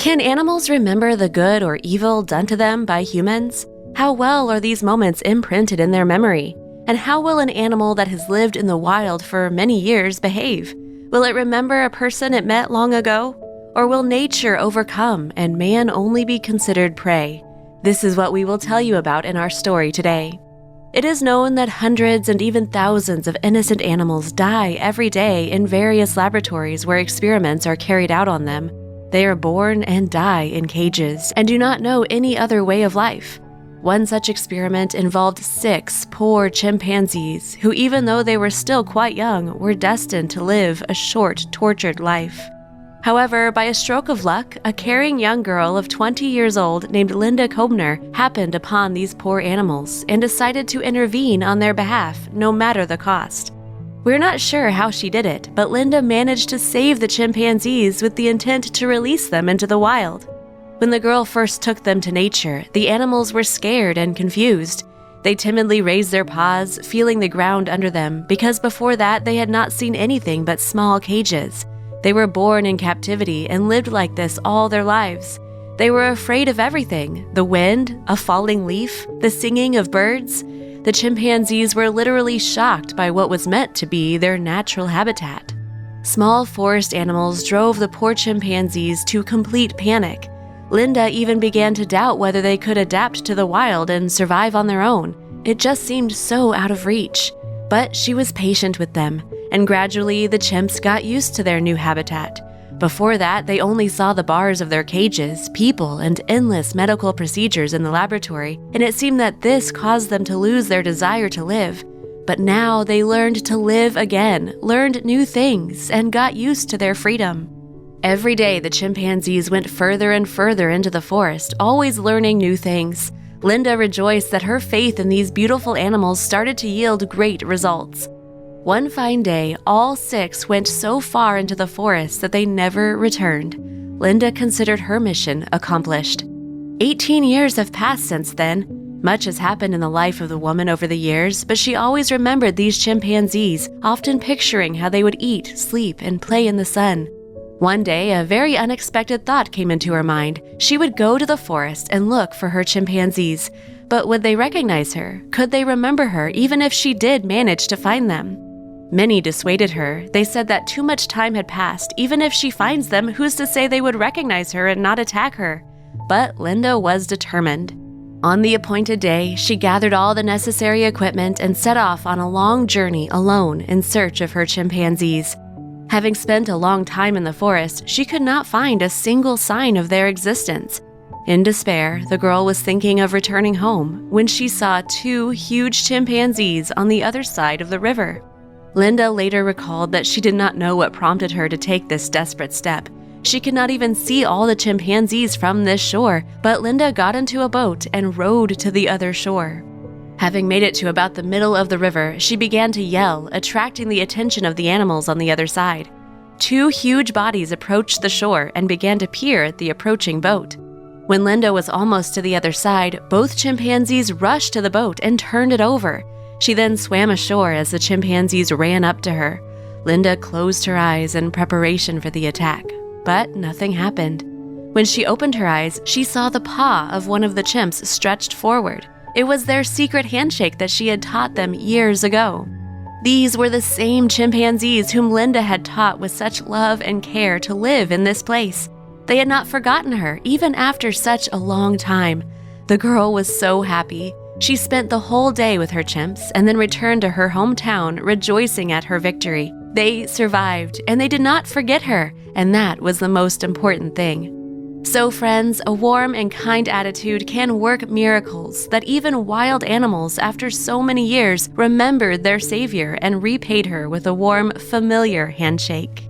Can animals remember the good or evil done to them by humans? How well are these moments imprinted in their memory? And how will an animal that has lived in the wild for many years behave? Will it remember a person it met long ago? Or will nature overcome and man only be considered prey? This is what we will tell you about in our story today. It is known that hundreds and even thousands of innocent animals die every day in various laboratories where experiments are carried out on them. They are born and die in cages and do not know any other way of life. One such experiment involved 6 poor chimpanzees who, even though they were still quite young, were destined to live a short, tortured life. However, by a stroke of luck, a caring young girl of 20 years old named Linda Kobner happened upon these poor animals and decided to intervene on their behalf, no matter the cost. We're not sure how she did it, but Linda managed to save the chimpanzees with the intent to release them into the wild. When the girl first took them to nature, the animals were scared and confused. They timidly raised their paws, feeling the ground under them, because before that they had not seen anything but small cages. They were born in captivity and lived like this all their lives. They were afraid of everything: the wind, a falling leaf, the singing of birds. The chimpanzees were literally shocked by what was meant to be their natural habitat. Small forest animals drove the poor chimpanzees to complete panic. Linda even began to doubt whether they could adapt to the wild and survive on their own. It just seemed so out of reach. But she was patient with them, and gradually the chimps got used to their new habitat. Before that, they only saw the bars of their cages, people, and endless medical procedures in the laboratory, and it seemed that this caused them to lose their desire to live. But now they learned to live again, learned new things, and got used to their freedom. Every day, the chimpanzees went further and further into the forest, always learning new things. Linda rejoiced that her faith in these beautiful animals started to yield great results. One fine day, all 6 went so far into the forest that they never returned. Linda considered her mission accomplished. 18 years have passed since then. Much has happened in the life of the woman over the years, but she always remembered these chimpanzees, often picturing how they would eat, sleep, and play in the sun. One day, a very unexpected thought came into her mind. She would go to the forest and look for her chimpanzees. But would they recognize her? Could they remember her, even if she did manage to find them? Many dissuaded her. They said that too much time had passed. Even if she finds them, who's to say they would recognize her and not attack her? But Linda was determined. On the appointed day, she gathered all the necessary equipment and set off on a long journey alone in search of her chimpanzees. Having spent a long time in the forest, she could not find a single sign of their existence. In despair, the girl was thinking of returning home when she saw 2 huge chimpanzees on the other side of the river. Linda later recalled that she did not know what prompted her to take this desperate step. She could not even see all the chimpanzees from this shore, but Linda got into a boat and rowed to the other shore. Having made it to about the middle of the river, she began to yell, attracting the attention of the animals on the other side. 2 huge bodies approached the shore and began to peer at the approaching boat. When Linda was almost to the other side, both chimpanzees rushed to the boat and turned it over. She then swam ashore as the chimpanzees ran up to her. Linda closed her eyes in preparation for the attack, but nothing happened. When she opened her eyes, she saw the paw of one of the chimps stretched forward. It was their secret handshake that she had taught them years ago. These were the same chimpanzees whom Linda had taught with such love and care to live in this place. They had not forgotten her, even after such a long time. The girl was so happy. She spent the whole day with her chimps and then returned to her hometown, rejoicing at her victory. They survived, and they did not forget her, and that was the most important thing. So friends, a warm and kind attitude can work miracles that even wild animals, after so many years, remembered their savior and repaid her with a warm, familiar handshake.